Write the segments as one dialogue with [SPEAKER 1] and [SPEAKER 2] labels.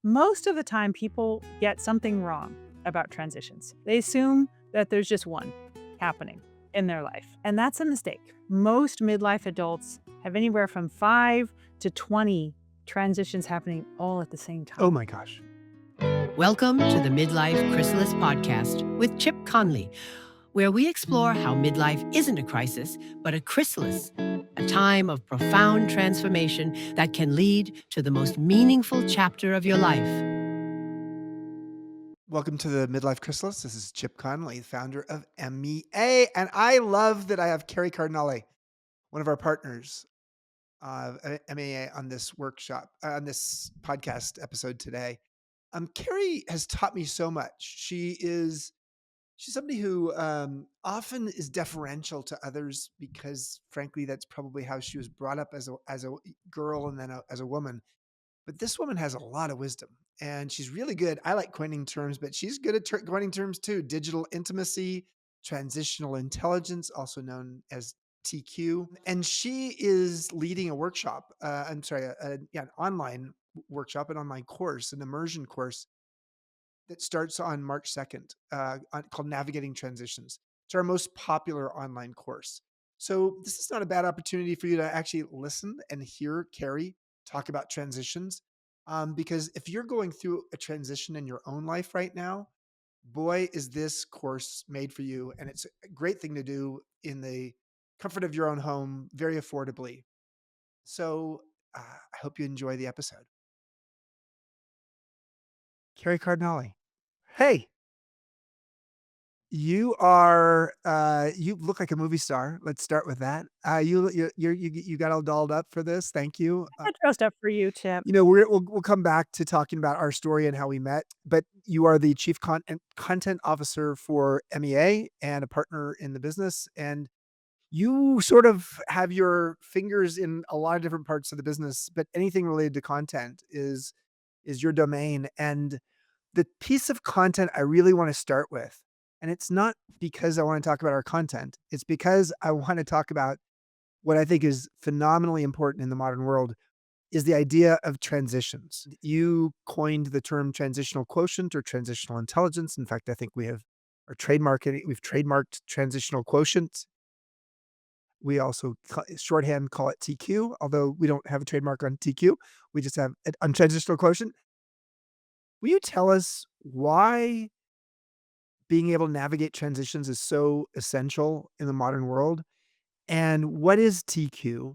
[SPEAKER 1] Most of the time, people get something wrong about transitions. They assume that there's just one happening in their life, and that's a mistake. Most midlife adults have anywhere from 5 to 20 transitions happening all at the same
[SPEAKER 2] Oh
[SPEAKER 1] time.
[SPEAKER 2] my gosh.
[SPEAKER 3] Welcome to the Midlife Chrysalis podcast with Chip Conley, where we explore how midlife isn't a crisis, but a chrysalis, a time of profound transformation that can lead to the most meaningful chapter of your life.
[SPEAKER 2] Welcome to the Midlife Chrysalis. This is Chip Conley, founder of MEA. And I love that I have Kari Cardinale, one of our partners of MEA on this workshop, on this podcast episode today. Kari has taught me so much. She's somebody who often is deferential to others because, frankly, that's probably how she was brought up as a girl and then as a woman. But this woman has a lot of wisdom and she's really good. I like coining terms, but she's good at coining terms too. Digital intimacy, transitional intelligence, also known as TQ. And she is leading a workshop. An online workshop, an online course, an immersion course that starts on March 2nd, called Navigating Transitions. It's our most popular online course. So this is not a bad opportunity for you to actually listen and hear Kari talk about transitions. Because if you're going through a transition in your own life right now, boy, is this course made for you. And it's a great thing to do in the comfort of your own home, very affordably. So I hope you enjoy the episode. Kari Cardinale. Hey. You look like a movie star. Let's start with that. You got all dolled up for this. Thank you.
[SPEAKER 1] I dressed up for you, Chip.
[SPEAKER 2] We'll come back to talking about our story and how we met, but you are the chief content officer for MEA and a partner in the business, and you sort of have your fingers in a lot of different parts of the business, but anything related to content is your domain. And the piece of content I really want to start with, and it's not because I want to talk about our content, it's because I want to talk about what I think is phenomenally important in the modern world is the idea of transitions. You coined the term transitional quotient or transitional intelligence. In fact, I think we've trademarked transitional quotient. We also shorthand call it TQ, although we don't have a trademark on TQ. We just have it on transitional quotient. Will you tell us why being able to navigate transitions is so essential in the modern world? And what is TQ?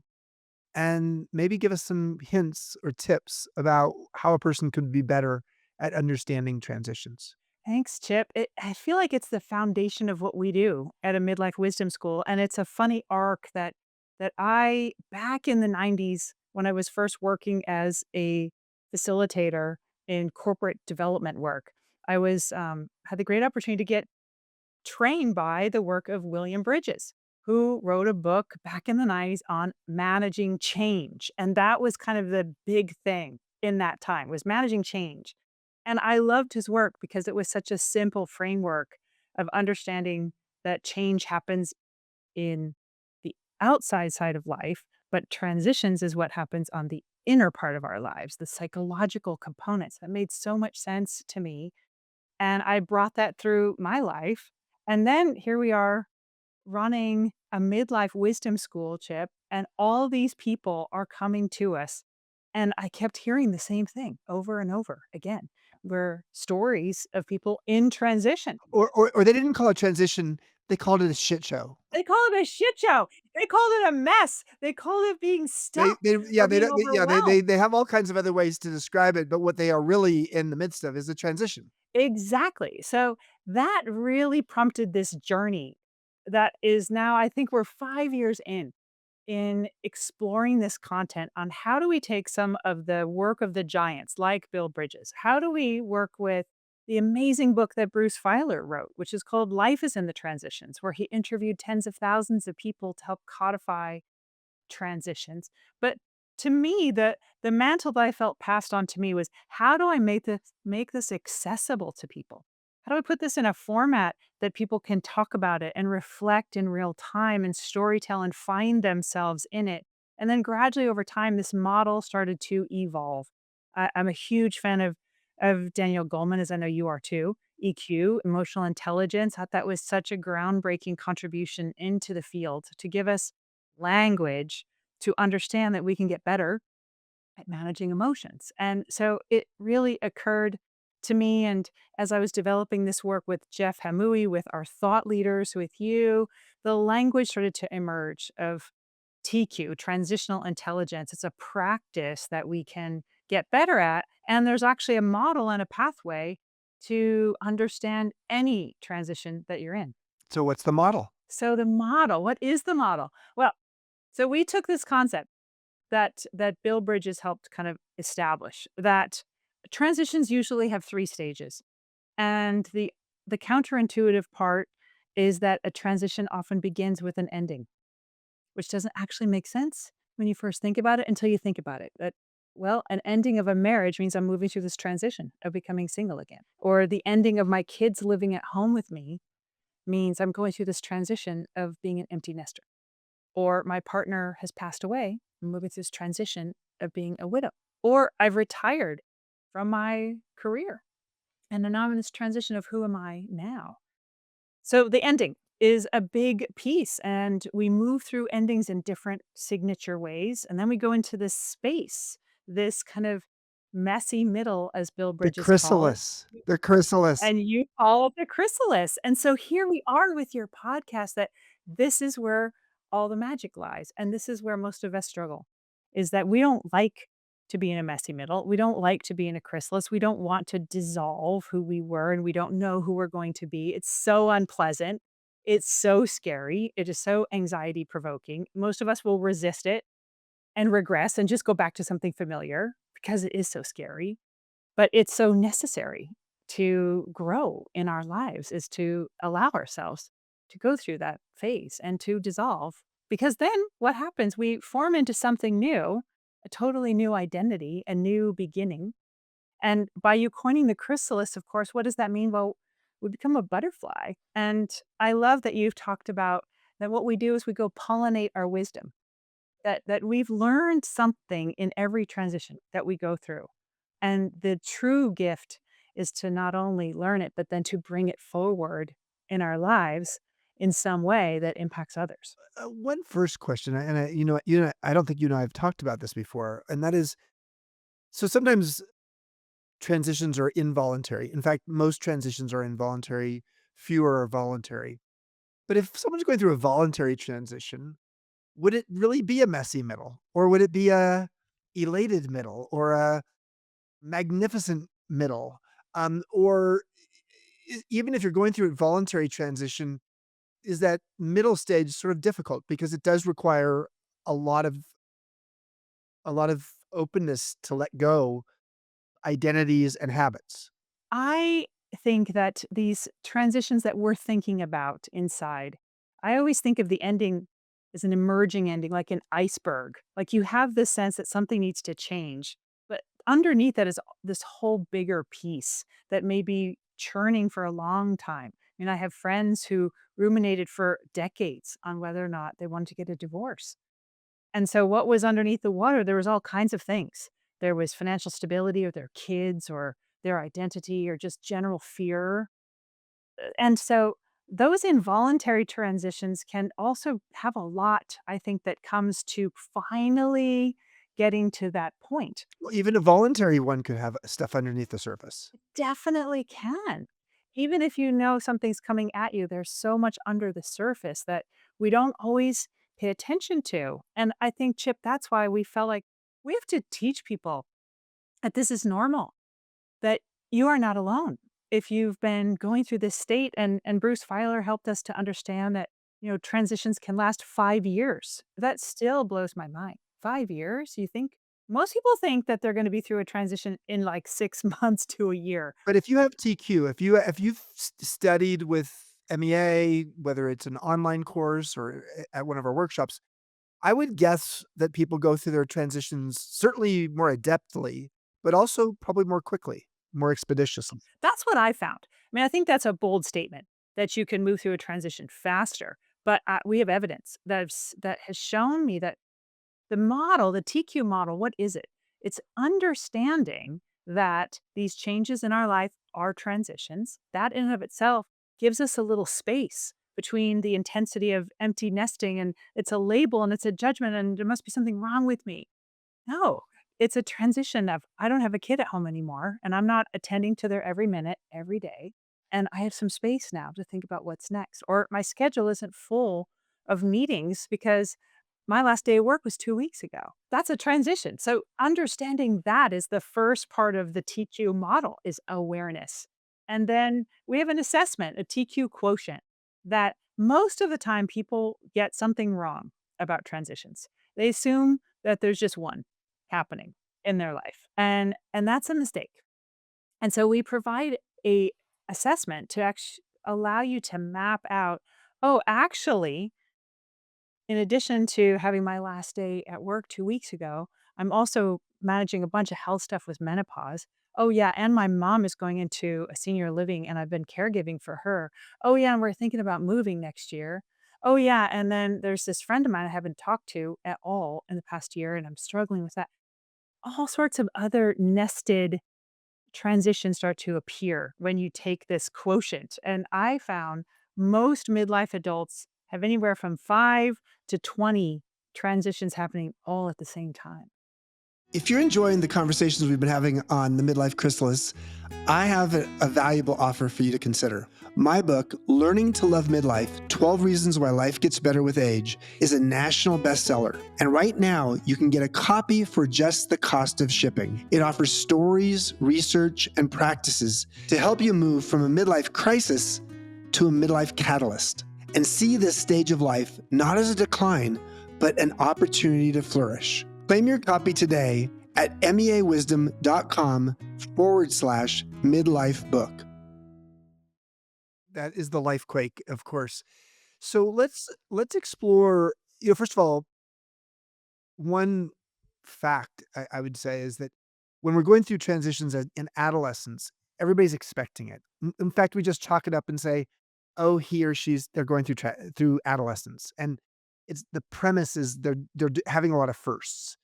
[SPEAKER 2] And maybe give us some hints or tips about how a person could be better at understanding transitions.
[SPEAKER 1] Thanks, Chip. I feel like it's the foundation of what we do at a midlife wisdom school, and it's a funny arc that I back in the '90s when I was first working as a facilitator in corporate development work, I was had the great opportunity to get trained by the work of William Bridges, who wrote a book back in the '90s on managing change, and that was kind of the big thing in that time was managing change. And I loved his work because it was such a simple framework of understanding that change happens in the outside side of life, but transitions is what happens on the inner part of our lives, the psychological components. That made so much sense to me. And I brought that through my life. And then here we are running a midlife wisdom school, Chip, and all these people are coming to us. And I kept hearing the same thing over and over again, were stories of people in transition.
[SPEAKER 2] Or they didn't call it transition, they called it a shit show.
[SPEAKER 1] They call it a shit show. They called it a mess. They called it being stuck or
[SPEAKER 2] They
[SPEAKER 1] being
[SPEAKER 2] don't
[SPEAKER 1] overwhelmed.
[SPEAKER 2] they have all kinds of other ways to describe it, but what they are really in the midst of is a transition.
[SPEAKER 1] Exactly. So that really prompted this journey that is now, I think we're 5 years in exploring this content on how do we take some of the work of the giants like Bill Bridges? How do we work with the amazing book that Bruce Feiler wrote, which is called Life is in the Transitions, where he interviewed tens of thousands of people to help codify transitions. But to me, the mantle that I felt passed on to me was how do I make this accessible to people? How do I put this in a format that people can talk about it and reflect in real time and storytell and find themselves in it? And then gradually over time, this model started to evolve. I'm a huge fan of of Daniel Goleman, as I know you are too. EQ, emotional intelligence. I thought that was such a groundbreaking contribution into the field to give us language to understand that we can get better at managing emotions. And so it really occurred to me. And as I was developing this work with Jeff Hamui, with our thought leaders, with you, the language started to emerge of TQ, transitional intelligence. It's a practice that we can get better at. And there's actually a model and a pathway to understand any transition that you're in.
[SPEAKER 2] So what's the model?
[SPEAKER 1] So the model, what is the model? Well, so we took this concept that Bill Bridges helped kind of establish that transitions usually have 3 stages. And the counterintuitive part is that a transition often begins with an ending, which doesn't actually make sense when you first think about it until you think about it. That, well, an ending of a marriage means I'm moving through this transition of becoming single again. Or the ending of my kids living at home with me means I'm going through this transition of being an empty nester. Or my partner has passed away, I'm moving through this transition of being a widow. Or I've retired from my career and then now I'm in this transition of who am I now? So the ending is a big piece, and we move through endings in different signature ways. And then we go into this space, this kind of messy middle, as Bill
[SPEAKER 2] The
[SPEAKER 1] Bridges call it.
[SPEAKER 2] chrysalis. The chrysalis.
[SPEAKER 1] And you call it the chrysalis. And so here we are with your podcast that this is where all the magic lies. And this is where most of us struggle is that we don't like to be in a messy middle. We don't like to be in a chrysalis. We don't want to dissolve who we were and we don't know who we're going to be. It's so unpleasant. It's so scary. It is so anxiety provoking. Most of us will resist it and regress and just go back to something familiar because it is so scary. But it's so necessary to grow in our lives is to allow ourselves to go through that phase and to dissolve. Because then what happens? We form into something new, a totally new identity, a new beginning. And by you coining the chrysalis, of course, what does that mean? Well, we become a butterfly. And I love that you've talked about that what we do is we go pollinate our wisdom, that we've learned something in every transition that we go through. And the true gift is to not only learn it, but then to bring it forward in our lives in some way that impacts others.
[SPEAKER 2] One first question, and I don't think you and I have talked about this before, and that is, so sometimes transitions are involuntary. In fact, most transitions are involuntary, fewer are voluntary. But if someone's going through a voluntary transition, would it really be a messy middle? Or would it be a elated middle or a magnificent middle? Or even if you're going through a voluntary transition, is that middle stage sort of difficult because it does require a lot of a lot of openness to let go identities and habits.
[SPEAKER 1] I think that these transitions that we're thinking about inside, I always think of the ending as an emerging ending, like an iceberg. Like you have this sense that something needs to change, but underneath that is this whole bigger piece that may be churning for a long time. I mean, I have friends who ruminated for decades on whether or not they wanted to get a divorce. And so what was underneath the water, there was all kinds of things. There was financial stability or their kids or their identity or just general fear. And so those involuntary transitions can also have a lot, I think, that comes to finally getting to that point.
[SPEAKER 2] Well, even a voluntary one could have stuff underneath the surface.
[SPEAKER 1] Definitely can. Even if you know something's coming at you, there's so much under the surface that we don't always pay attention to. And I think, Chip, that's why we felt like we have to teach people that this is normal, that you are not alone. If you've been going through this state, and Bruce Feiler helped us to understand that, transitions can last 5 years. That still blows my mind. 5 years? You think? Most people think that they're going to be through a transition in like 6 months to a year.
[SPEAKER 2] But if you have TQ, if you've studied with MEA, whether it's an online course or at one of our workshops, I would guess that people go through their transitions certainly more adeptly, but also probably more quickly, more expeditiously.
[SPEAKER 1] That's what I found. I mean, I think that's a bold statement that you can move through a transition faster. But we have evidence that has shown me that the model, the TQ model, what is it? It's understanding that these changes in our life are transitions. That in and of itself gives us a little space between the intensity of empty nesting and it's a label and it's a judgment and there must be something wrong with me. No, it's a transition of I don't have a kid at home anymore and I'm not attending to their every minute, every day. And I have some space now to think about what's next. Or my schedule isn't full of meetings because my last day of work was 2 weeks ago. That's a transition. So understanding that is the first part of the TQ model is awareness. And then we have an assessment, a TQ quotient that most of the time people get something wrong about transitions. They assume that there's just one happening in their life. And that's a mistake. And so we provide a assessment to actually allow you to map out, oh, actually, in addition to having my last day at work 2 weeks ago, I'm also managing a bunch of health stuff with menopause. Oh, yeah. And my mom is going into a senior living and I've been caregiving for her. Oh, yeah. And we're thinking about moving next year. Oh, yeah. And then there's this friend of mine I haven't talked to at all in the past year, and I'm struggling with that. All sorts of other nested transitions start to appear when you take this quotient. And I found most midlife adults have anywhere from 5 to 20 transitions happening all at the same time.
[SPEAKER 2] If you're enjoying the conversations we've been having on the Midlife Chrysalis, I have a valuable offer for you to consider. My book, Learning to Love Midlife 12 Reasons Why Life Gets Better with Age, is a national bestseller. And right now, you can get a copy for just the cost of shipping. It offers stories, research, and practices to help you move from a midlife crisis to a midlife catalyst and see this stage of life not as a decline, but an opportunity to flourish. Claim your copy today at meawisdom.com/midlife book. That is the life quake, of course. So let's explore, first of all, one fact I would say is that when we're going through transitions in adolescence, everybody's expecting it. In fact, we just chalk it up and say, "Oh, he or they're going through adolescence," and it's the premise is they're having a lot of firsts.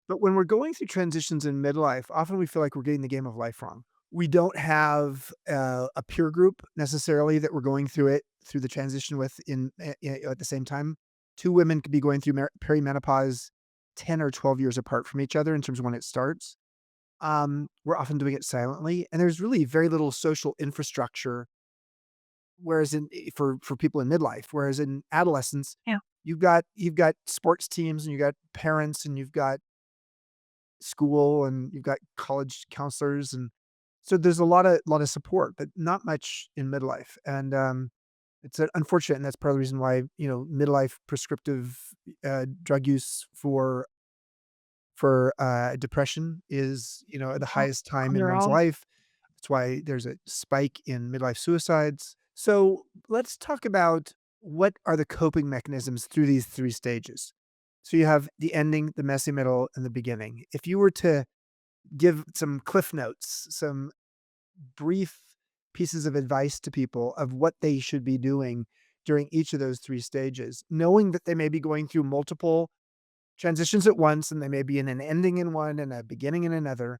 [SPEAKER 2] But when we're going through transitions in midlife, often we feel like we're getting the game of life wrong. We don't have a peer group necessarily that we're going through the transition with at the same time. Two women could be going through perimenopause 10 or 12 years apart from each other in terms of when it starts. We're often doing it silently, and there's really very little social infrastructure. Whereas for people in midlife, whereas in adolescence,
[SPEAKER 1] Yeah.
[SPEAKER 2] you've got sports teams and you've got parents and you've got school and you've got college counselors, and so there's a lot of support, but not much in midlife, and, it's, unfortunate, and that's part of the reason why, midlife prescriptive, drug use for depression is, at the
[SPEAKER 1] Oh,
[SPEAKER 2] highest time in one's
[SPEAKER 1] Adderall.
[SPEAKER 2] life. That's why there's a spike in midlife suicides. So, let's talk about what are the coping mechanisms through these 3 stages. So you have the ending, the messy middle, and the beginning. If you were to give some cliff notes, some brief pieces of advice to people of what they should be doing during each of those 3 stages, knowing that they may be going through multiple transitions at once and they may be in an ending in one and a beginning in another.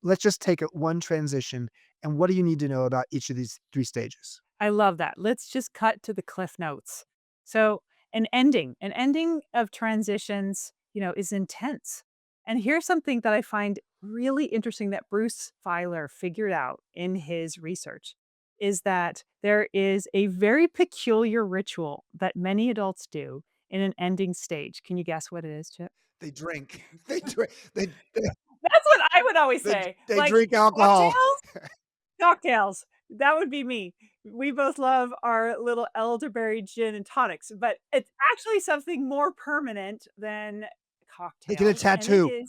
[SPEAKER 2] Let's just take it one transition, and what do you need to know about each of these 3 stages?
[SPEAKER 1] I love that. Let's just cut to the cliff notes. So, an ending of transitions, is intense. And here's something that I find really interesting that Bruce Feiler figured out in his research is that there is a very peculiar ritual that many adults do in an ending stage. Can you guess what it is, Chip?
[SPEAKER 2] They drink. They
[SPEAKER 1] That's what I would always
[SPEAKER 2] they
[SPEAKER 1] say.
[SPEAKER 2] they
[SPEAKER 1] Like
[SPEAKER 2] drink alcohol.
[SPEAKER 1] cocktails? Cocktails. That would be me. We both love our little elderberry gin and tonics, but it's actually something more permanent than
[SPEAKER 2] They get a
[SPEAKER 1] cocktails, and it
[SPEAKER 2] tattoo.
[SPEAKER 1] is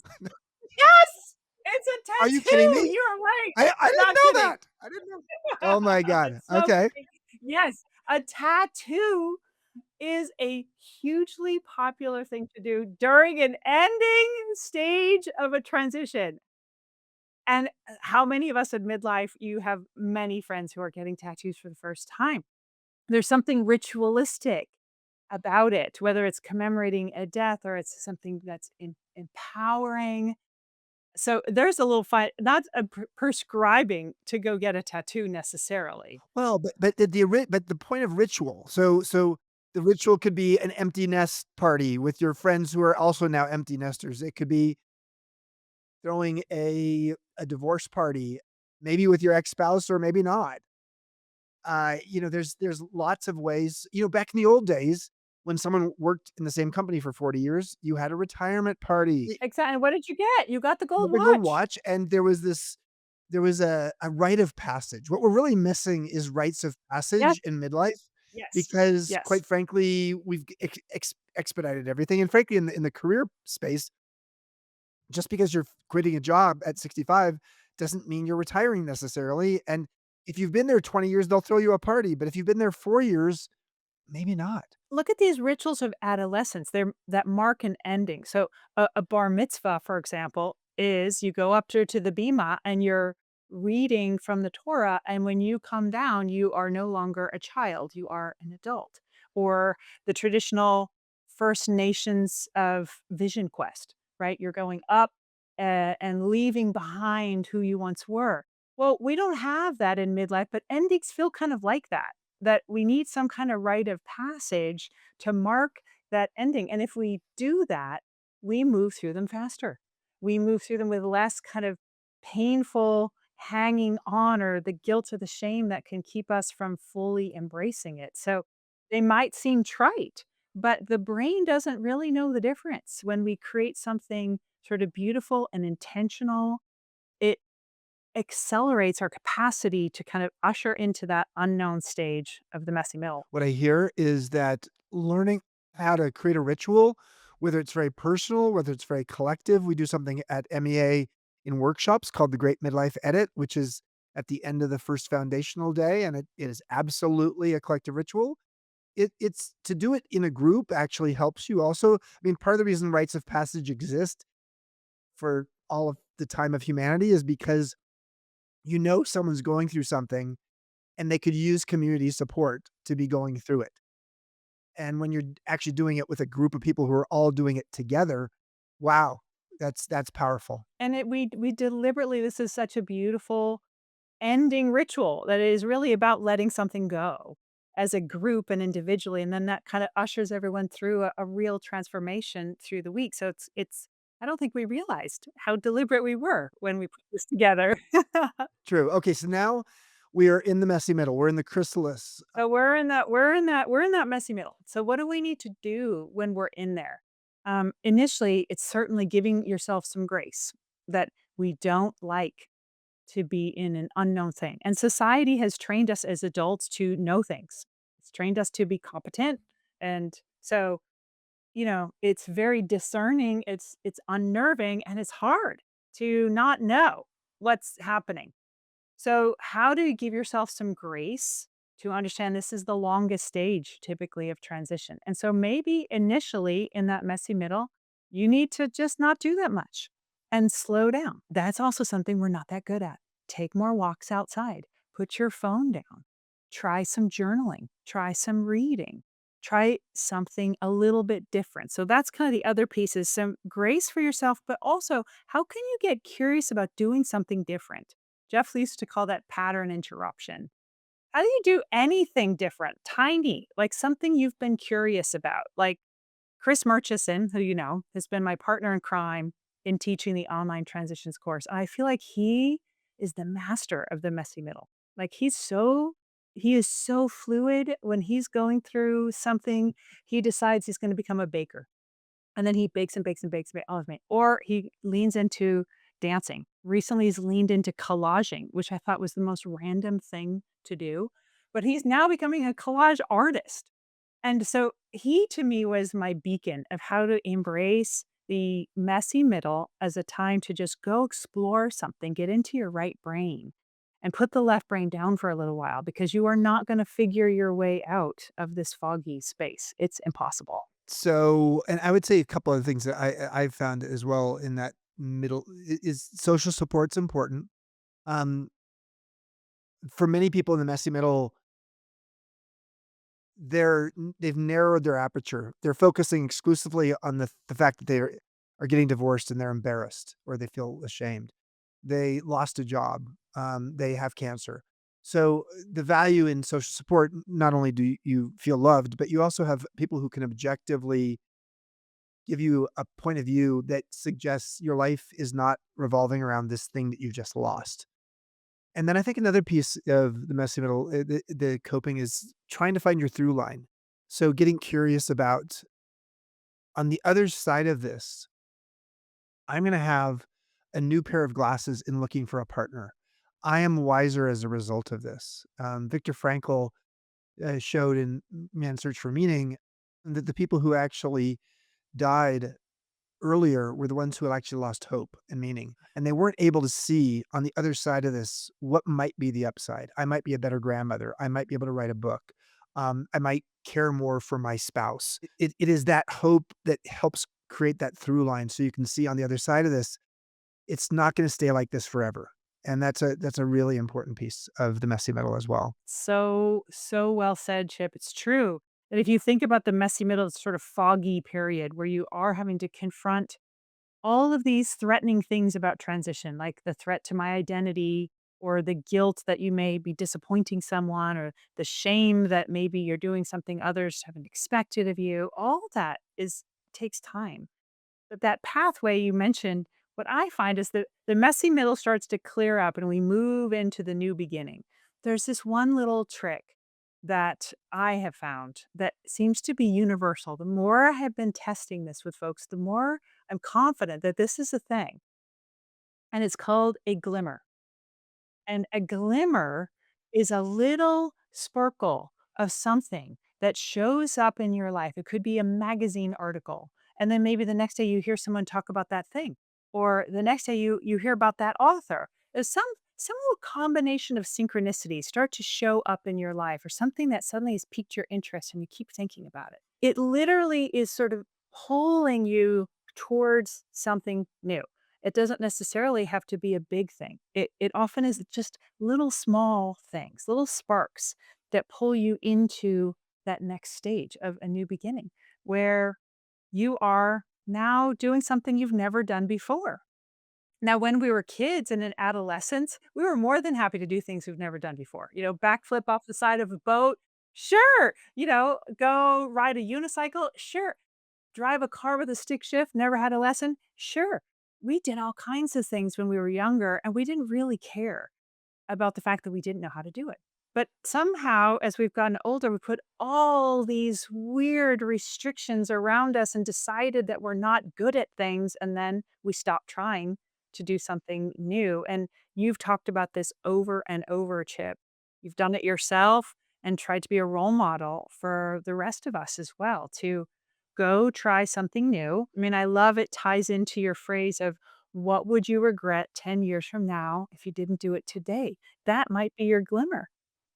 [SPEAKER 1] yes! It's a
[SPEAKER 2] Are you kidding
[SPEAKER 1] tattoo!
[SPEAKER 2] me?
[SPEAKER 1] You are right.
[SPEAKER 2] I didn't
[SPEAKER 1] Not
[SPEAKER 2] know
[SPEAKER 1] kidding.
[SPEAKER 2] that. I didn't know. Oh my god.
[SPEAKER 1] It's so
[SPEAKER 2] Okay.
[SPEAKER 1] funny. Yes, a tattoo is a hugely popular thing to do during an ending stage of a transition. And, how many of us in midlife you have many friends who are getting tattoos for the first time. There's something ritualistic about it, whether it's commemorating a death or it's something that's empowering. So there's a little fight, not a prescribing to go get a tattoo necessarily.
[SPEAKER 2] Well, but the point of ritual. So the ritual could be an empty nest party with your friends who are also now empty nesters. It could be throwing a divorce party, maybe with your ex-spouse or maybe not. There's lots of ways. Back in the old days, when someone worked in the same company for 40 years, you had a retirement party.
[SPEAKER 1] Exactly. What did you get? You got the
[SPEAKER 2] You
[SPEAKER 1] gold
[SPEAKER 2] got the gold
[SPEAKER 1] watch.
[SPEAKER 2] watch, and there was a rite of passage. What we're really missing is rites of
[SPEAKER 1] Yes,
[SPEAKER 2] passage in midlife
[SPEAKER 1] yes,
[SPEAKER 2] because,
[SPEAKER 1] yes.
[SPEAKER 2] quite frankly, we've expedited everything, and frankly, in the career space, just because you're quitting a job at 65 doesn't mean you're retiring necessarily, and if you've been there 20 years, they'll throw you a party, but if you've been there 4 years, maybe not.
[SPEAKER 1] Look at these rituals of adolescence. They're that mark an ending. So a bar mitzvah, for example, is you go up to the bima and you're reading from the Torah, and when you come down, you are no longer a child, you are an adult. Or the traditional First Nations of Vision Quest, right? You're going up and leaving behind who you once were. Well, we don't have that in midlife, but endings feel kind of like that, that we need some kind of rite of passage to mark that ending. And if we do that, we move through them faster. We move through them with less kind of painful hanging on or the guilt or the shame that can keep us from fully embracing it. So they might seem trite, but the brain doesn't really know the difference. When we create something sort of beautiful and intentional, it accelerates our capacity to kind of usher into that unknown stage of the messy middle.
[SPEAKER 2] What I hear is that learning how to create a ritual, whether it's very personal, whether it's very collective. We do something at MEA in workshops called the Great Midlife Edit, which is at the end of the first foundational day, and it is absolutely a collective ritual. It's to do it in a group actually helps you also. I mean, part of the reason rites of passage exist for all of the time of humanity is because someone's going through something and they could use community support to be going through it. And when you're actually doing it with a group of people who are all doing it together, wow, that's powerful.
[SPEAKER 1] And we deliberately, this is such a beautiful ending ritual that is really about letting something go as a group and individually, and then that kinda ushers everyone through a real transformation through the week. So it's I don't think we realized how deliberate we were when we put this together.
[SPEAKER 2] True. Okay, so now we are in the messy middle. We're in the chrysalis.
[SPEAKER 1] So we're in that messy middle. So what do we need to do when we're in there? Initially, it's certainly giving yourself some grace that we don't like to be in an unknown thing. And society has trained us as adults to know things. It's trained us to be competent. And so, it's very discerning, it's unnerving, and it's hard to not know what's happening. So, how do you give yourself some grace to understand this is the longest stage typically of transition? And so, maybe initially in that messy middle, you need to just not do that much and slow down. That's also something we're not that good at. Take more walks outside, put your phone down, try some journaling, try some reading, try something a little bit different. So, that's kind of the other piece is some grace for yourself, but also how can you get curious about doing something different? Jeff used to call that pattern interruption. How do you do anything different, tiny, like something you've been curious about? Like Chris Murchison, who you know has been my partner in crime in teaching the online transitions course. I feel like he is the master of the messy middle. Like he is so fluid when he's going through something. He decides he's going to become a baker and then he bakes and bakes and bakes all of me. Or he leans into dancing. Recently, he's leaned into collaging, which I thought was the most random thing to do. But he's now becoming a collage artist. And so he to me was my beacon of how to embrace the messy middle as a time to just go explore something, get into your right brain and put the left brain down for a little while because you are not going to figure your way out of this foggy space. It's impossible.
[SPEAKER 2] So, and I would say a couple of things that I've found as well in that middle is social support's important. Um, for many people in the messy middle, they've narrowed their aperture. They're focusing exclusively on the fact that they're are getting divorced and they're embarrassed or they feel ashamed. They lost a job. They have cancer. So the value in social support, not only do you feel loved, but you also have people who can objectively give you a point of view that suggests your life is not revolving around this thing that you just lost. And then I think another piece of the messy middle, the coping is trying to find your through line. So getting curious about on the other side of this, I'm going to have a new pair of glasses in looking for a partner. I am wiser as a result of this. Viktor Frankl showed in Man's Search for Meaning that the people who actually died earlier were the ones who actually lost hope and meaning. And they weren't able to see on the other side of this what might be the upside. I might be a better grandmother. I might be able to write a book. I might care more for my spouse. It is that hope that helps create that through line so you can see on the other side of this, it's not going to stay like this forever. And that's a really important piece of the messy middle as well.
[SPEAKER 1] So, so well said, Chip. It's true that if you think about the messy middle, sort of foggy period where you are having to confront all of these threatening things about transition, like the threat to my identity or the guilt that you may be disappointing someone or the shame that maybe you're doing something others haven't expected of you, all that is takes time. But that pathway you mentioned, what I find is that the messy middle starts to clear up and we move into the new beginning. There's this one little trick that I have found that seems to be universal. The more I have been testing this with folks, the more I'm confident that this is a thing. And it's called a glimmer. And a glimmer is a little sparkle of something that shows up in your life. It could be a magazine article. And then maybe the next day you hear someone talk about that thing. Or the next day you hear about that author. There's some little combination of synchronicities start to show up in your life or something that suddenly has piqued your interest and you keep thinking about it. It literally is sort of pulling you towards something new. It doesn't necessarily have to be a big thing. It often is just little small things, little sparks that pull you into that next stage of a new beginning where you are now doing something you've never done before. Now, when we were kids and in adolescence, we were more than happy to do things we've never done before. Backflip off the side of a boat. Sure. Go ride a unicycle. Sure. Drive a car with a stick shift, never had a lesson? Sure. We did all kinds of things when we were younger, and we didn't really care about the fact that we didn't know how to do it. But somehow, as we've gotten older, we put all these weird restrictions around us and decided that we're not good at things. And then we stop trying to do something new. And you've talked about this over and over, Chip. You've done it yourself and tried to be a role model for the rest of us as well to go try something new. I mean, I love it ties into your phrase of what would you regret 10 years from now if you didn't do it today? That might be your glimmer.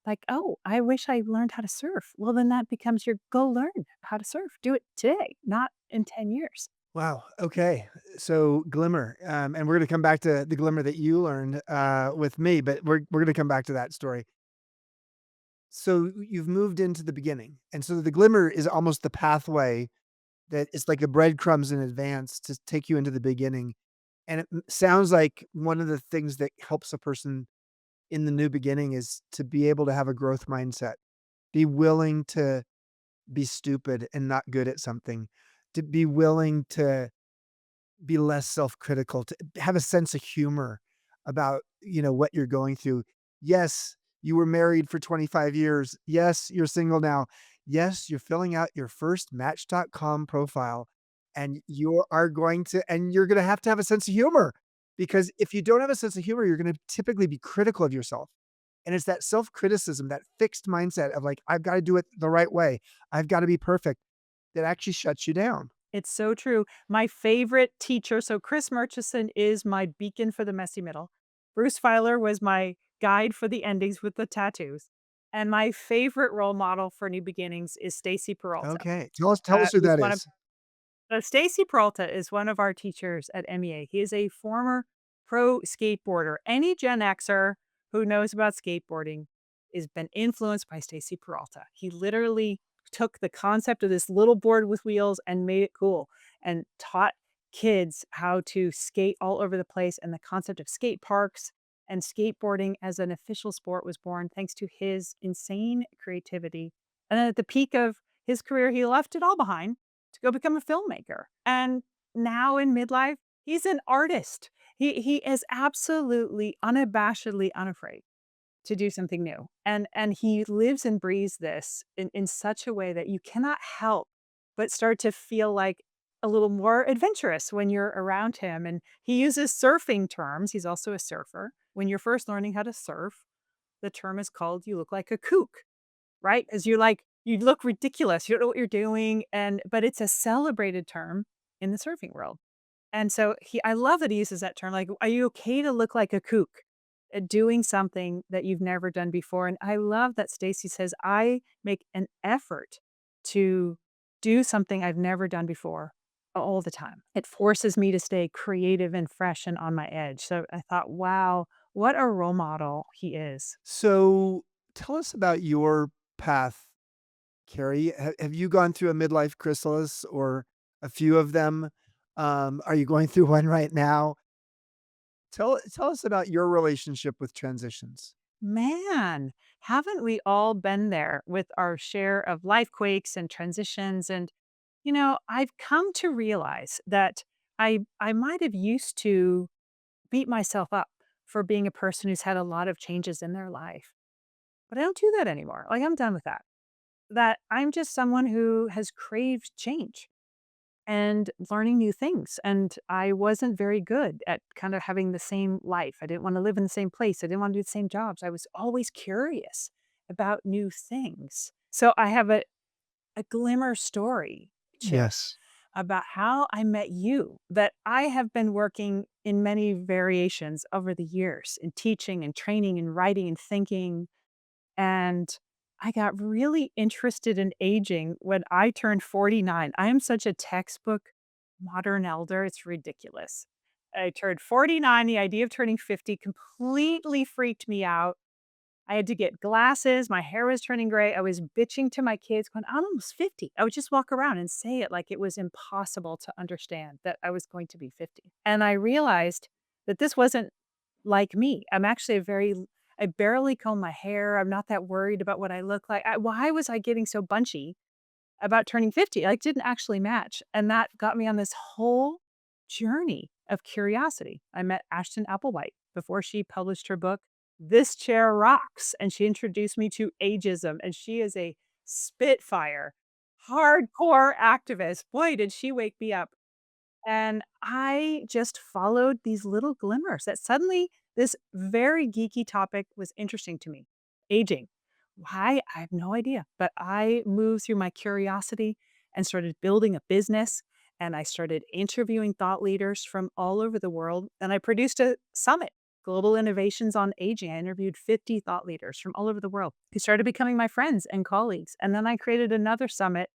[SPEAKER 1] Like, "Oh, I wish I learned how to surf." Well, then that becomes your go learn how to surf. Do it today, not in 10 years.
[SPEAKER 2] Wow. Okay. So glimmer, and we're going to come back to the glimmer that you learned with me, but we're going to come back to that story. So you've moved into the beginning, and so the glimmer is almost the pathway that is like the breadcrumbs in advance to take you into the beginning. And it sounds like one of the things that helps a person in the new beginning is to be able to have a growth mindset, be willing to be stupid and not good at something, to be willing to be less self-critical, to have a sense of humor about, what you're going through. Yes, you were married for 25 years. Yes, you're single now. Yes, you're filling out your first Match.com profile, and you're gonna have to have a sense of humor, because if you don't have a sense of humor, you're gonna typically be critical of yourself. And it's that self-criticism, that fixed mindset of like, "I've gotta do it the right way. I've gotta be perfect," that actually shuts you down.
[SPEAKER 1] It's so true. My favorite teacher, so Chris Murchison is my beacon for the messy middle. Bruce Feiler was my guide for the endings with the tattoos. And my favorite role model for new beginnings is Stacy Peralta,
[SPEAKER 2] Okay. Tell us who
[SPEAKER 1] who's
[SPEAKER 2] that
[SPEAKER 1] one of
[SPEAKER 2] is.
[SPEAKER 1] So Stacy Peralta is one of our teachers at MEA. He is a former pro skateboarder. Any Gen Xer who knows about skateboarding has been influenced by Stacy Peralta. He literally took the concept of this little board with wheels and made it cool and taught kids how to skate all over the place, and the concept of skate parks and skateboarding as an official sport was born thanks to his insane creativity. And then at the peak of his career, he left it all behind to go become a filmmaker. And now in midlife, he's an artist. He is absolutely unabashedly unafraid to do something new. And he lives and breathes this in such a way that you cannot help but start to feel like a little more adventurous when you're around him. And he uses surfing terms. He's also a surfer. When you're first learning how to surf, the term is called "you look like a kook," right? As you're like, you look ridiculous. You don't know what you're doing. But it's a celebrated term in the surfing world. And so I love that he uses that term, like, "Are you okay to look like a kook at doing something that you've never done before?" And I love that Stacy says, "I make an effort to do something I've never done before all the time. It forces me to stay creative and fresh and on my edge." So I thought, wow, what a role model he is.
[SPEAKER 2] So tell us about your path, Carrie. Have you gone through a midlife chrysalis or a few of them? Are you going through one right now? Tell us about your relationship with transitions.
[SPEAKER 1] Man, haven't we all been there with our share of life quakes and transitions? And, I've come to realize that I might have used to beat myself up for being a person who's had a lot of changes in their life. But I don't do that anymore. Like, I'm done with that. That I'm just someone who has craved change and learning new things. And I wasn't very good at kind of having the same life. I didn't want to live in the same place. I didn't want to do the same jobs. I was always curious about new things. So I have a glimmer story, Chip,
[SPEAKER 2] Yes.
[SPEAKER 1] about how I met you that I have been working in many variations over the years in teaching and training and writing and thinking. And I got really interested in aging when I turned 49. I am such a textbook modern elder, it's ridiculous. I turned 49, the idea of turning 50 completely freaked me out. I had to get glasses, my hair was turning gray, I was bitching to my kids going, "I'm almost 50." I would just walk around and say it like it was impossible to understand that I was going to be 50. And I realized that this wasn't like me. I'm actually I barely comb my hair, I'm not that worried about what I look like. Why was I getting so bunchy about turning 50? Like, didn't actually match, and that got me on this whole journey of curiosity. I met Ashton Applewhite before she published her book, This Chair Rocks, and she introduced me to ageism, and she is a spitfire, hardcore activist. Boy, did she wake me up. And I just followed these little glimmers that suddenly this very geeky topic was interesting to me. Aging. Why? I have no idea. But I moved through my curiosity and started building a business. And I started interviewing thought leaders from all over the world. And I produced a summit, Global Innovations on Aging. I interviewed 50 thought leaders from all over the world who started becoming my friends and colleagues. And then I created another summit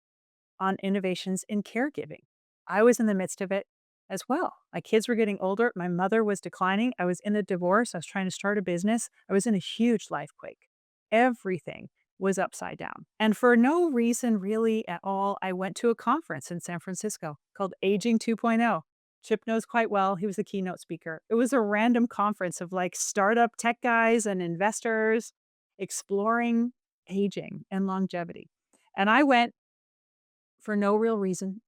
[SPEAKER 1] on innovations in caregiving. I was in the midst of it as well. My kids were getting older. My mother was declining. I was in a divorce. I was trying to start a business. I was in a huge life quake. Everything was upside down. And for no reason really at all, I went to a conference in San Francisco called Aging 2.0. Chip knows quite well. He was the keynote speaker. It was a random conference of like startup tech guys and investors exploring aging and longevity. And I went for no real reason,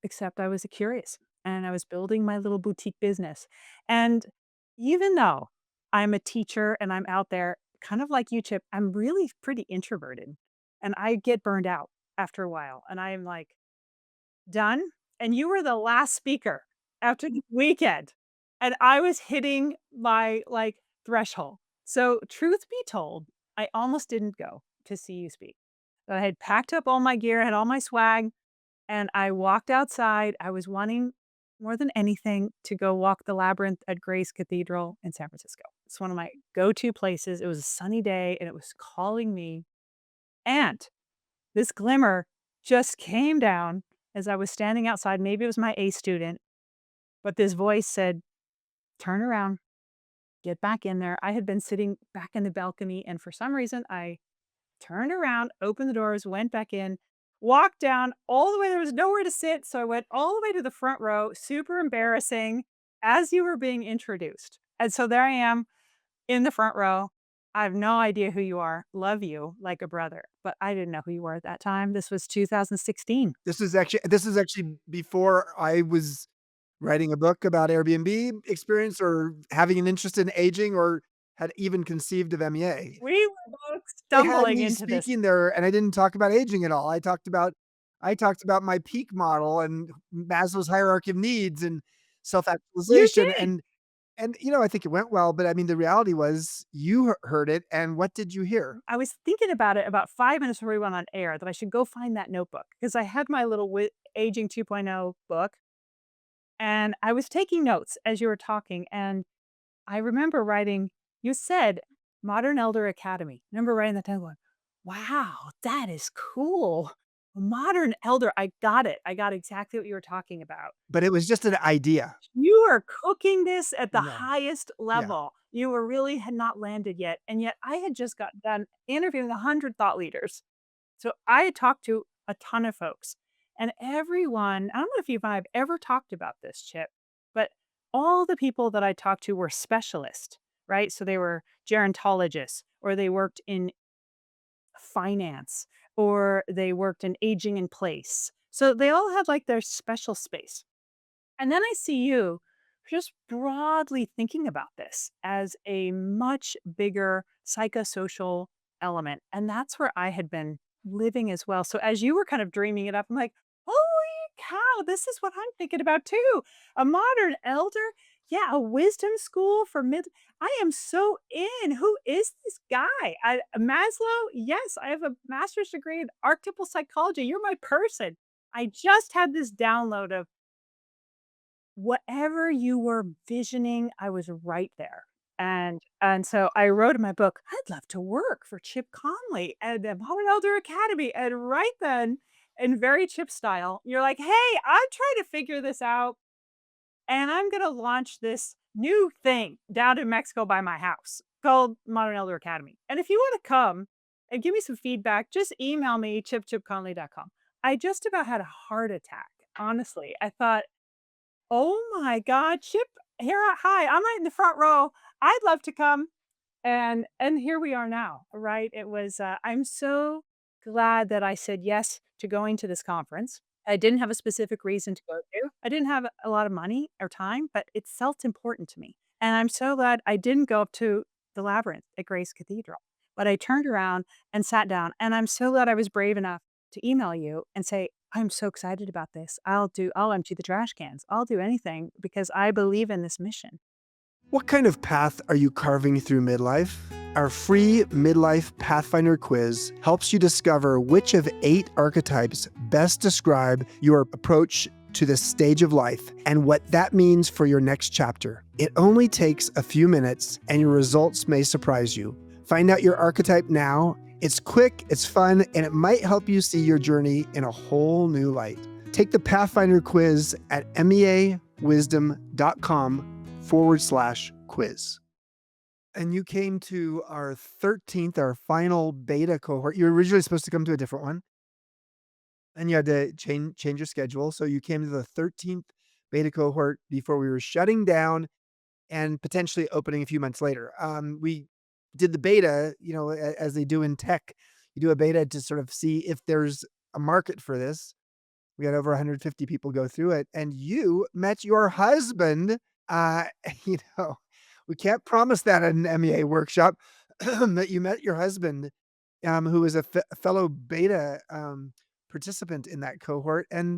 [SPEAKER 1] except I was curious and I was building my little boutique business. And even though I'm a teacher and I'm out there, kind of like you, Chip, I'm really pretty introverted and I get burned out after a while. And I'm like, done. And you were the last speaker after the weekend. And I was hitting my like threshold. So, truth be told, I almost didn't go to see you speak. I had packed up all my gear, I had all my swag, and I walked outside. I was wanting more than anything to go walk the labyrinth at Grace Cathedral in San Francisco. It's one of my go-to places. It was a sunny day and it was calling me. And this glimmer just came down as I was standing outside. Maybe it was my A student, but this voice said, "Turn around, get back in there." I had been sitting back in the balcony, and for some reason, I turned around, opened the doors, went back in. walked down all the way. There was nowhere to sit. So I went all the way to the front row, super embarrassing as you were being introduced. And so there I am in the front row. I have no idea who you are. Love you like a brother, but I didn't know who you were at that time. This was 2016.
[SPEAKER 2] This is actually before I was writing a book about Airbnb experience or having an interest in aging or had even conceived of MEA.
[SPEAKER 1] We were both
[SPEAKER 2] They had
[SPEAKER 1] stumbling
[SPEAKER 2] me
[SPEAKER 1] into this.
[SPEAKER 2] speaking there, and I didn't talk about aging at all. I talked about my peak model and Maslow's hierarchy of needs and
[SPEAKER 1] You
[SPEAKER 2] self-actualization,
[SPEAKER 1] did.
[SPEAKER 2] and I think it went well, but I mean, the reality was you heard it, and what did you hear?
[SPEAKER 1] I was thinking about it about 5 minutes before we went on air that I should go find that notebook because I had my little Aging 2.0 book, and I was taking notes as you were talking, and I remember writing you said Modern Elder Academy. I remember writing that down going, "Wow, that is cool. Modern Elder." I got it. I got exactly what you were talking about.
[SPEAKER 2] But it was just an idea.
[SPEAKER 1] You are cooking this at the
[SPEAKER 2] No.
[SPEAKER 1] highest
[SPEAKER 2] Yeah.
[SPEAKER 1] level. You were really had not landed yet, and yet I had just got done interviewing 100 thought leaders. So I had talked to a ton of folks, and everyone I don't know if you and I have ever talked about this, Chip, but all the people that I talked to were specialists, right? So they were gerontologists, or they worked in finance, or they worked in aging in place. So they all had, like, their special space. And then I see you just broadly thinking about this as a much bigger psychosocial element. And that's where I had been living as well. So as you were kind of dreaming it up, I'm like, holy cow, this is what I'm thinking about too. A modern elder. Yeah, a wisdom school for mid. I am so in. Who is this guy? Maslow? Yes, I have a master's degree in archetypal psychology. You're my person. I just had this download of whatever you were visioning, I was right there. And so I wrote in my book, "I'd love to work for Chip Conley and the Modern Elder Academy." And right then, in very Chip style, you're like, "Hey, I'm trying to figure this out, and I'm gonna launch this new thing down in Mexico by my house called Modern Elder Academy. And if you wanna come and give me some feedback, just email me, chip@chipconley.com." I just about had a heart attack, honestly. I thought, oh my god, Chip, hi, I'm right in the front row. I'd love to come, and here we are now, right? It was, I'm so glad that I said yes to going to this conference. I didn't have a specific reason to go to. I didn't have a lot of money or time, but it felt important to me, and I'm so glad I didn't go up to the Labyrinth at Grace Cathedral, but I turned around and sat down, and I'm so glad I was brave enough to email you and say, "I'm so excited about this. I'll empty the trash cans. I'll do anything because I believe in this mission."
[SPEAKER 2] What kind of path are you carving through midlife? Our free Midlife Pathfinder quiz helps you discover which of 8 archetypes best describe your approach to this stage of life and what that means for your next chapter. It only takes a few minutes and your results may surprise you. Find out your archetype now. It's quick, it's fun, and it might help you see your journey in a whole new light. Take the Pathfinder quiz at meawisdom.com/quiz. And you came to our 13th, our final beta cohort. You were originally supposed to come to a different one, and you had to change your schedule. So you came to the 13th beta cohort before we were shutting down and potentially opening a few months later. We did the beta, as they do in tech. You do a beta to sort of see if there's a market for this. We had over 150 people go through it, and you met your husband. Uh, you know, we can't promise that at an MEA workshop, that you met your husband, who was a fellow beta participant in that cohort. And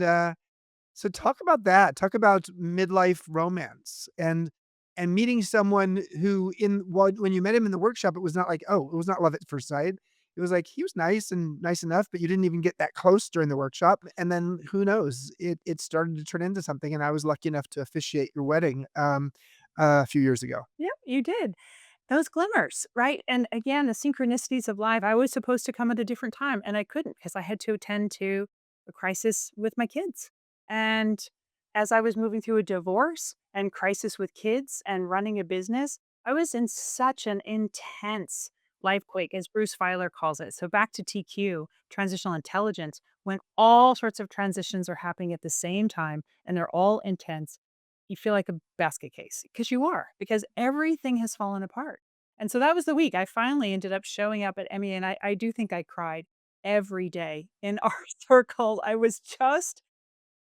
[SPEAKER 2] so talk about that. Talk about midlife romance and meeting someone who when you met him in the workshop, it was not like, oh, it was not love at first sight. It was like he was nice and nice enough, but you didn't even get that close during the workshop. And then who knows? It started to turn into something. And I was lucky enough to officiate your wedding a few years ago.
[SPEAKER 1] Yep, you did. Those glimmers, right? And again, the synchronicities of life. I was supposed to come at a different time, and I couldn't because I had to attend to a crisis with my kids. And as I was moving through a divorce and crisis with kids and running a business, I was in such an intense life quake, as Bruce Feiler calls it. So back to TQ, transitional intelligence, when all sorts of transitions are happening at the same time and they're all intense, you feel like a basket case because you are, because everything has fallen apart. And so that was the week I finally ended up showing up at MEA, and I do think I cried every day in our circle. I was just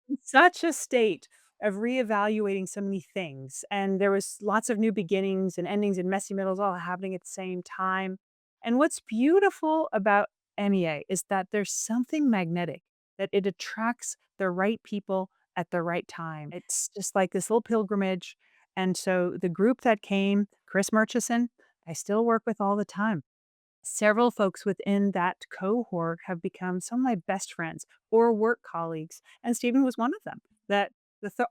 [SPEAKER 1] in such a state of reevaluating so many things, and there was lots of new beginnings and endings and messy middles all happening at the same time. And what's beautiful about MEA is that there's something magnetic, that it attracts the right people at the right time. It's just like this little pilgrimage. And so the group that came, Chris Murchison, I still work with all the time. Several folks within that cohort have become some of my best friends or work colleagues, and Stephen was one of them. That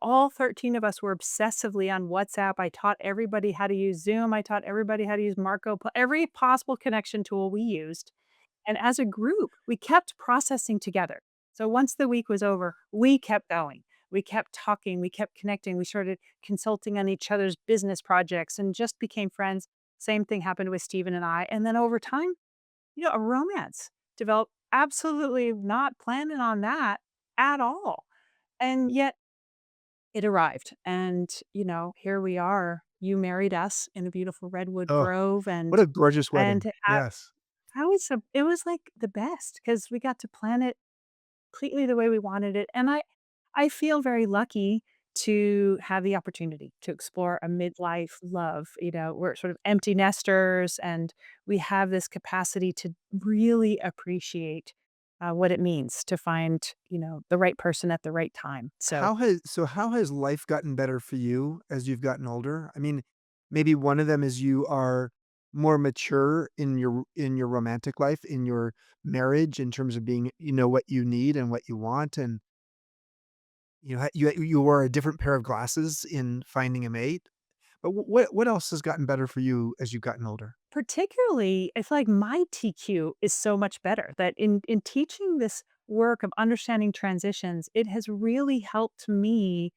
[SPEAKER 1] all 13 of us were obsessively on WhatsApp. I taught everybody how to use Zoom. I taught everybody how to use every possible connection tool we used. And as a group, we kept processing together. So once the week was over, we kept going. We kept talking, we kept connecting, we started consulting on each other's business projects and just became friends. Same thing happened with Stephen and I. And then over time, a romance developed, absolutely not planning on that at all. And yet it arrived. And, here we are. You married us in a beautiful redwood
[SPEAKER 2] Oh,
[SPEAKER 1] grove,
[SPEAKER 2] what a gorgeous
[SPEAKER 1] and
[SPEAKER 2] wedding. Yes.
[SPEAKER 1] it was like the best because we got to plan it completely the way we wanted it. And I feel very lucky to have the opportunity to explore a midlife love. We're sort of empty nesters, and we have this capacity to really appreciate what it means to find, the right person at the right time. So
[SPEAKER 2] How has life gotten better for you as you've gotten older? I mean, maybe one of them is you are more mature in your romantic life, in your marriage, in terms of being you know what you need and what you want, and you wore a different pair of glasses in finding a mate. But what else has gotten better for you as you've gotten older?
[SPEAKER 1] particularly, I feel like my TQ is so much better that in teaching this work of understanding transitions, it has really helped me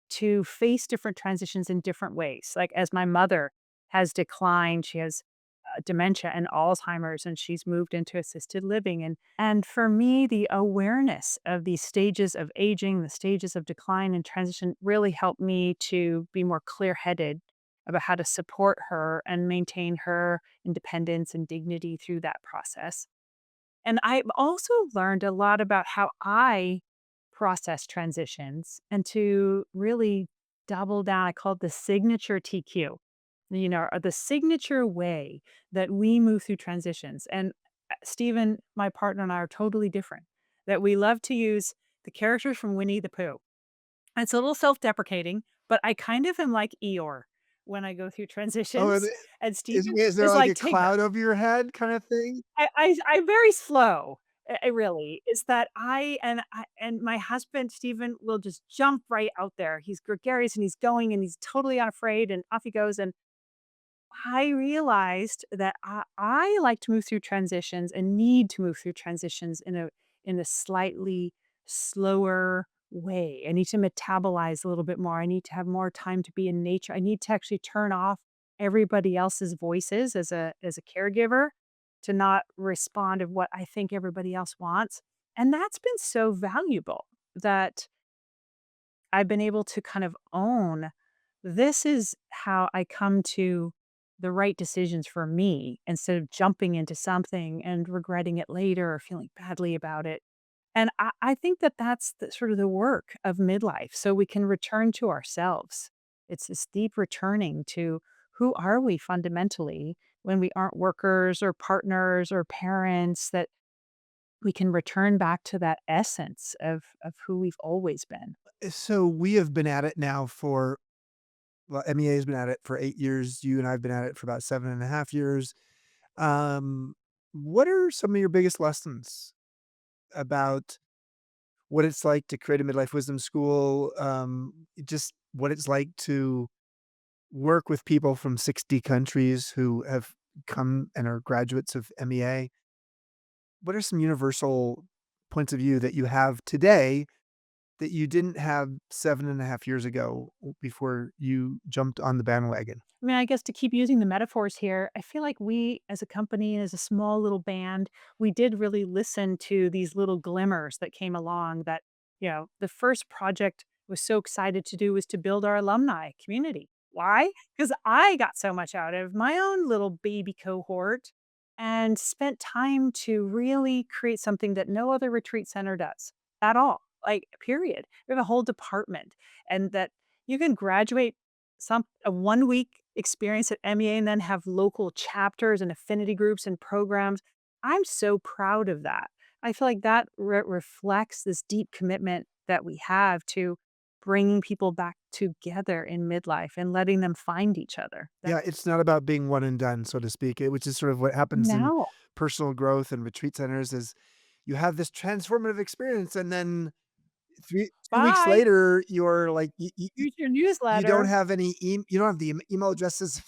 [SPEAKER 1] to face different transitions in different ways. Like as my mother has declined, she has dementia and Alzheimer's, and she's moved into assisted living. And for me, the awareness of these stages of aging, the stages of decline and transition, really helped me to be more clear headed about how to support her and maintain her independence and dignity through that process. And I've also learned a lot about how I process transitions and to really double down. I call it the signature TQ, or the signature way that we move through transitions. And Stephen, my partner, and I are totally different. That we love to use the characters from Winnie the Pooh. It's a little self deprecating, but I kind of am like Eeyore when I go through
[SPEAKER 2] Oh,
[SPEAKER 1] transitions. And Stephen
[SPEAKER 2] is there
[SPEAKER 1] is
[SPEAKER 2] like
[SPEAKER 1] like
[SPEAKER 2] a
[SPEAKER 1] Tigger.
[SPEAKER 2] cloud over your head kinda thing?
[SPEAKER 1] I'm very slow. I really is that and my husband Stephen will just jump right out there. He's gregarious and he's going and he's totally unafraid and off he goes. And I realized that I like to move through transitions and need to move through transitions in a slightly slower way. I need to metabolize a little bit more. I need to have more time to be in nature. I need to actually turn off everybody else's voices as a caregiver to not respond to what I think everybody else wants. And that's been so valuable that I've been able to kind of own this is how I come to the right decisions for me instead of jumping into something and regretting it later or feeling badly about it. And I think that that's sort of the work of midlife so we can return to ourselves. It's this deep returning to who are we fundamentally when we aren't workers or partners or parents, that we can return back to that essence of who we've always been.
[SPEAKER 2] So we have been at it now for well, MEA has been at it for 8 years. You and I have been at it for about 7.5 years. Um, what are some of your biggest lessons about what it's like to create a midlife wisdom school? Just what it's like to work with people from 60 countries who have come and are graduates of MEA. What are some universal points of view that you have today that you didn't have 7.5 years ago before you jumped on the bandwagon?
[SPEAKER 1] I mean, I guess to keep using the metaphors here, I feel like we as a company, as a small little band, we did really listen to these little glimmers that came along that, the first project was so excited to do was to build our alumni community. Why? Because I got so much out of my own little baby cohort and spent time to really create something that no other retreat center does at all. Like, period. We have a whole department and that you can graduate a 1 week experience at MEA and then have local chapters and affinity groups and programs. I'm so proud of that. I feel like that reflects this deep commitment that we have to bringing people back together in midlife and letting them find each other.
[SPEAKER 2] Yeah, it's not about being one and done, so to speak, which is sort of what happens in
[SPEAKER 1] No,
[SPEAKER 2] personal growth and retreat centers is you have this transformative experience, and then 2 weeks
[SPEAKER 1] bye.
[SPEAKER 2] later, you're like,
[SPEAKER 1] Use your
[SPEAKER 2] you don't
[SPEAKER 1] newsletter.
[SPEAKER 2] have any you don't have the email addresses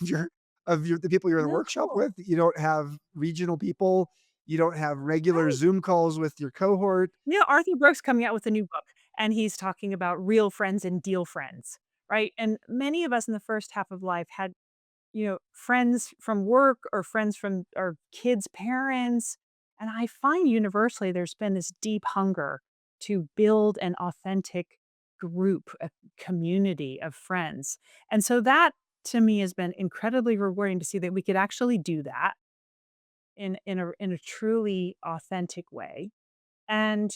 [SPEAKER 2] of your the people you're in the
[SPEAKER 1] No.
[SPEAKER 2] workshop with. You don't have regional people. You don't have regular
[SPEAKER 1] Right.
[SPEAKER 2] Zoom calls with your cohort.
[SPEAKER 1] Arthur Brooks coming out with a new book, and he's talking about real friends and deal friends, right? And many of us in the first half of life had friends from work or friends from our kids' parents. And I find universally there's been this deep hunger to build an authentic group, a community of friends. And so that to me has been incredibly rewarding to see that we could actually do that in a truly authentic way. And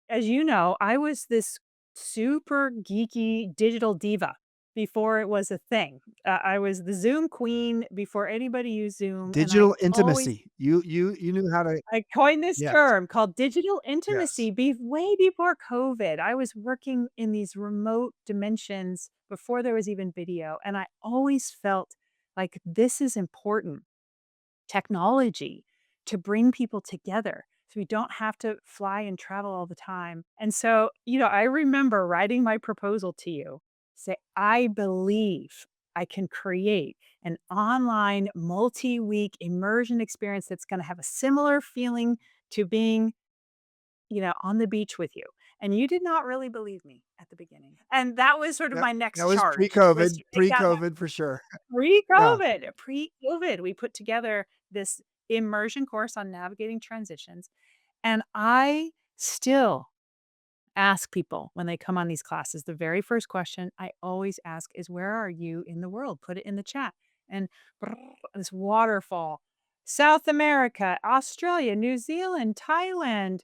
[SPEAKER 1] as you know, I was this super geeky digital diva before it was a thing. I was the Zoom queen before anybody used Zoom, and
[SPEAKER 2] Digital intimacy. You knew how to.
[SPEAKER 1] I coined this
[SPEAKER 2] Yes,
[SPEAKER 1] term called digital
[SPEAKER 2] yes.
[SPEAKER 1] intimacy way before COVID. I was working in these remote dimensions before there was even video, and I always felt like this is important technology to bring people together so we don't have to fly and travel all the time. And so, I remember writing my proposal to you, say, I believe I can create an online multi-week immersion experience that's going to have a similar feeling to being, on the beach with you. And you did not really believe me at the beginning. And that was sort of
[SPEAKER 2] That
[SPEAKER 1] my
[SPEAKER 2] that
[SPEAKER 1] next
[SPEAKER 2] was
[SPEAKER 1] charge was
[SPEAKER 2] pre-COVID,
[SPEAKER 1] to take that
[SPEAKER 2] pre-COVID for sure. Yeah.
[SPEAKER 1] Pre-COVID, we put together this immersion course on navigating transitions, and I still ask people when they come on these classes, the very first question I always ask is, "Where are you in the world?" Put it in the chat, and this waterfall. South America, Australia, New Zealand, Thailand,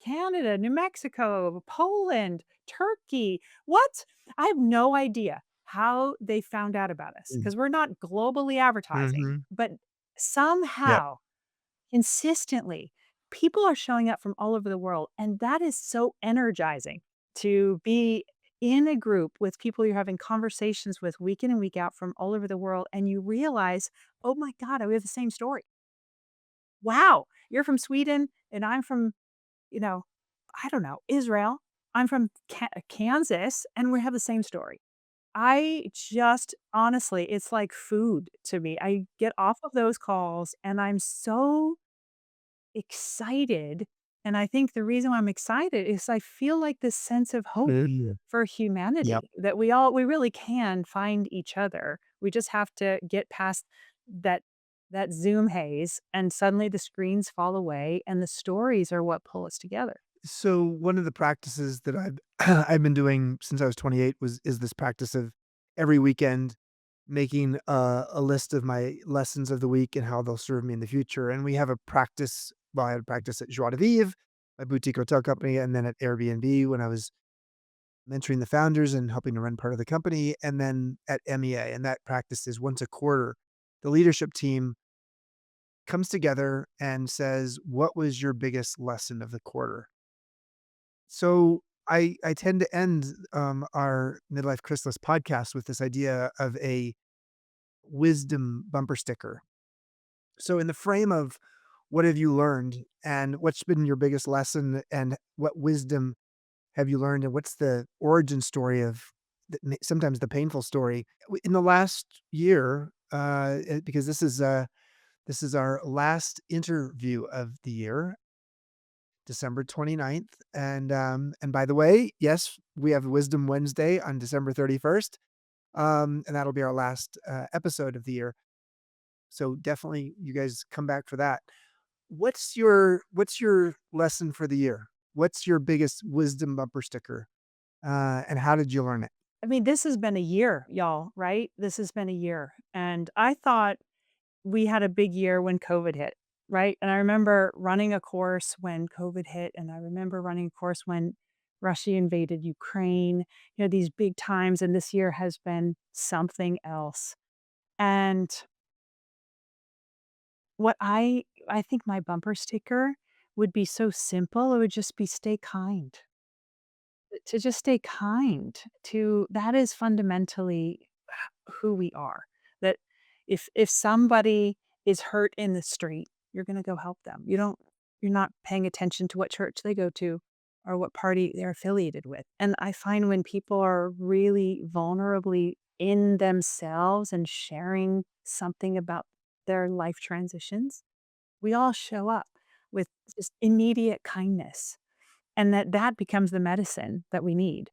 [SPEAKER 1] Canada, New Mexico, Poland, Turkey. What? I have no idea how they found out about us
[SPEAKER 2] Mm.
[SPEAKER 1] because 'cause we're not globally advertising,
[SPEAKER 2] Mhm.
[SPEAKER 1] but
[SPEAKER 2] Yep.
[SPEAKER 1] somehow, consistently, people are showing up from all over the world, and that is so energizing to be in a group with people you're having conversations with week in and week out from all over the world, and you realize, "Oh my god, we have the same story. Wow, you're from Sweden, and I'm from you know, I don't know, Israel. I'm from Kansas, and we have the same story. I just honestly, it's like food to me. I get off of those calls and I'm so excited. And I think the reason why I'm excited is I feel like this sense of hope
[SPEAKER 2] Mhm.
[SPEAKER 1] for
[SPEAKER 2] Yep.
[SPEAKER 1] humanity that we really can find each other. We just have to get past that that Zoom haze and suddenly the screens fall away and the stories are what pull us together.
[SPEAKER 2] So one of the practices that I've I've been doing since I was 28 is this practice of every weekend making a list of my lessons of the week and how they'll serve me in the future. And we have a practice. Well, I had a practice at Joie de Vivre, my boutique hotel company, and then at Airbnb when I was mentoring the founders and helping to run part of the company, and then at MEA. And that practice is once a quarter. The leadership team comes together and says, "What was your biggest lesson of the quarter?" So I tend to end our Midlife Chrysalis podcast with this idea of a wisdom bumper sticker. So in the frame of what have you learned and what's been your biggest lesson and what wisdom have you learned and what's the origin story of sometimes the painful story in the last year because this is our last interview of the year. December 29th. And by the way, yes, we have Wisdom Wednesday on December 31st. And that'll be our last episode of the year. So definitely you guys come back for that. What's your lesson for the year? What's your biggest wisdom bumper sticker? And how did you learn it?
[SPEAKER 1] I mean, this has been a year, y'all, right? This has been a year. And I thought we had a big year when COVID hit, right? And I remember running a course when COVID hit, and I remember running a course when Russia invaded Ukraine, these big times. And this year has been something else. And what I think my bumper sticker would be so simple. It would just be stay kind. To just stay kind to that is fundamentally who we are. That if somebody is hurt in the street, you're gonna go help them. You're not paying attention to what church they go to or what party they're affiliated with. And I find when people are really vulnerably in themselves and sharing something about their life transitions, we all show up with just immediate kindness. And that becomes the medicine that we need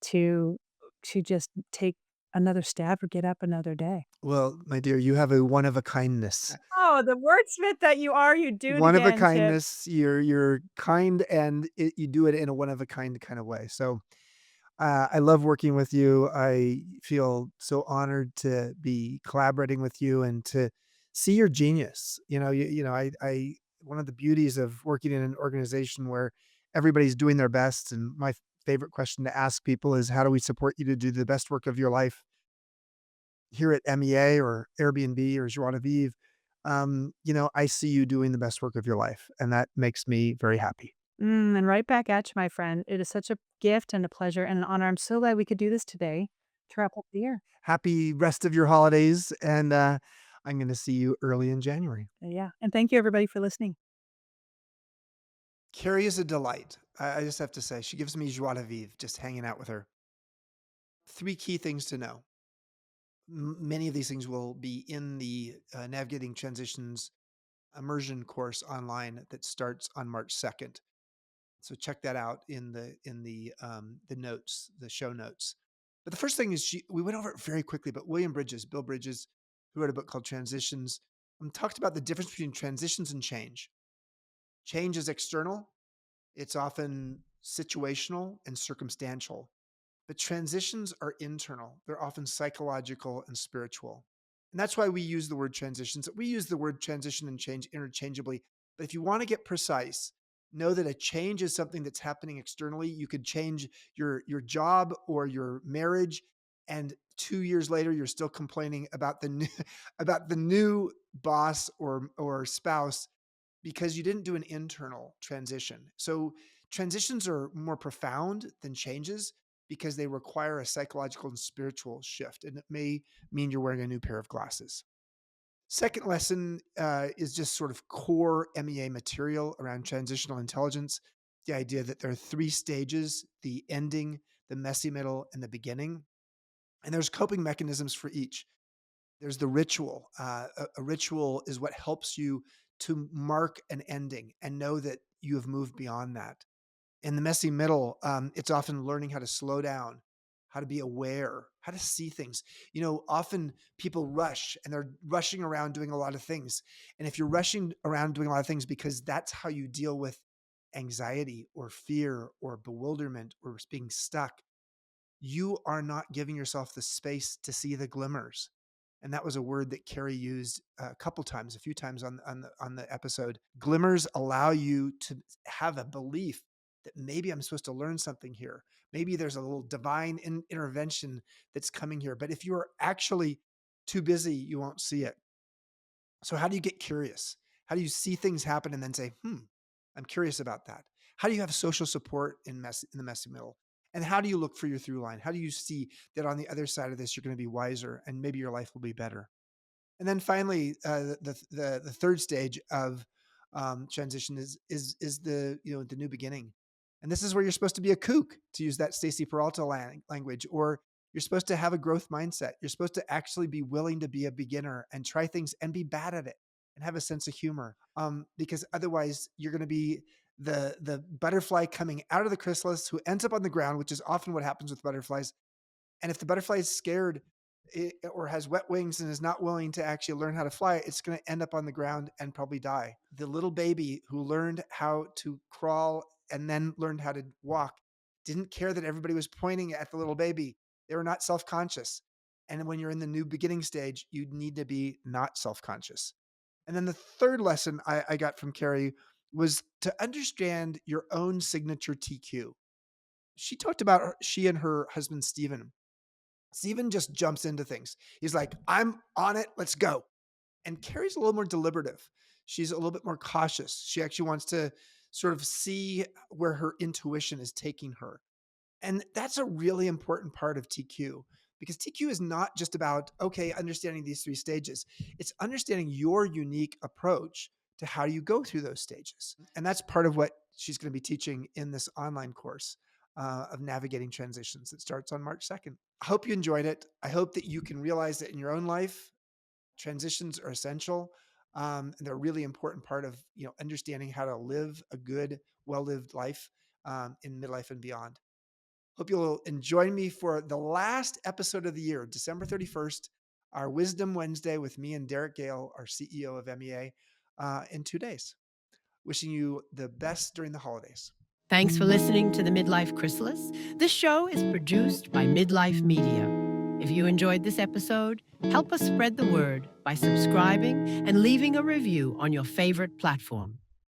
[SPEAKER 1] to just take another step or get up another day.
[SPEAKER 2] Well, my dear, you have a one of a kindness.
[SPEAKER 1] Oh, the wordsmith that you are, you do it
[SPEAKER 2] One of a
[SPEAKER 1] again, Chip.
[SPEAKER 2] kindness. You're kind and you do it in a one of a kind of way. So I love working with you. I feel so honored to be collaborating with you and to see your genius. I one of the beauties of working in an organization where everybody's doing their best. And my favorite question to ask people is, how do we support you to do the best work of your life here at MEA or Airbnb or Joie de Vivre? I see you doing the best work of your life, and that makes me very happy.
[SPEAKER 1] And right back at you, my friend. It is such a gift and a pleasure and an honor. I'm so glad we could do this today to wrap up the year.
[SPEAKER 2] Happy rest of your holidays, and I'm going to see you early in January.
[SPEAKER 1] Yeah. And thank you everybody for listening.
[SPEAKER 2] Carrie is a delight. I just have to say, she gives me joie de vivre just hanging out with her. Three key things to know. Many of these things will be in the Navigating Transitions immersion course online that starts on March 2nd. So check that out in the notes, the show notes. But the first thing is we went over it very quickly, but Bill Bridges, who wrote a book called Transitions, talked about the difference between transitions and change. Change is external, it's often situational and circumstantial. But transitions are internal. They're often psychological and spiritual. And that's why we use the word transitions. We use the word transition and change interchangeably. But if you want to get precise, know that a change is something that's happening externally. You could change your job or your marriage, and 2 years later, you're still complaining about the new about the new boss or spouse because you didn't do an internal transition. So transitions are more profound than changes because they require a psychological and spiritual shift. And it may mean you're wearing a new pair of glasses. Second lesson is just sort of core MEA material around transitional intelligence. The idea that there are three stages: the ending, the messy middle, and the beginning. And there's coping mechanisms for each. There's the ritual. A ritual is what helps you to mark an ending and know that you have moved beyond that. In the messy middle, it's often learning how to slow down, how to be aware, how to see things. Often people rush and they're rushing around doing a lot of things. And if you're rushing around doing a lot of things because that's how you deal with anxiety or fear or bewilderment or being stuck, you are not giving yourself the space to see the glimmers. And that was a word that Carrie used a few times on the episode. Glimmers allow you to have a belief that maybe I'm supposed to learn something here. Maybe there's a little divine intervention that's coming here. But if you are actually too busy, you won't see it. So how do you get curious? How do you see things happen and then say, I'm curious about that? How do you have social support in the messy middle? And how do you look for your through line? How do you see that on the other side of this, you're going to be wiser and maybe your life will be better? And then finally, the third stage of transition is the new beginning, and this is where you're supposed to be a kook, to use that Stacy Peralta language, or you're supposed to have a growth mindset. You're supposed to actually be willing to be a beginner and try things and be bad at it and have a sense of humor, because otherwise you're going to be the butterfly coming out of the chrysalis who ends up on the ground, which is often what happens with butterflies. And if the butterfly is scared or has wet wings and is not willing to actually learn how to fly, it's going to end up on the ground and probably die. The little baby who learned how to crawl and then learned how to walk didn't care that everybody was pointing at the little baby. They were not self conscious. And when you're in the new beginning stage, you need to be not self conscious. And then the third lesson I got from Carrie was to understand your own signature TQ. She talked about she and her husband, Steven just jumps into things. He's like, I'm on it. Let's go. And Carrie's a little more deliberative. She's a little bit more cautious. She actually wants to sort of see where her intuition is taking her. And that's a really important part of TQ because TQ is not just about, okay, understanding these three stages. It's understanding your unique approach to how you go through those stages. And that's part of what she's going to be teaching in this online course of navigating transitions that starts on March 2nd. I hope you enjoyed it. I hope that you can realize that in your own life, transitions are essential. And they're a really important part of understanding how to live a good, well-lived life in midlife and beyond. Hope you'll join me for the last episode of the year, December 31st, our Wisdom Wednesday with me and Derek Gale, our CEO of MEA, in 2 days. Wishing you the best during the holidays.
[SPEAKER 3] Thanks for listening to the Midlife Chrysalis. This show is produced by Midlife Media. If you enjoyed this episode, help us spread the word by subscribing and leaving a review on your favorite platform.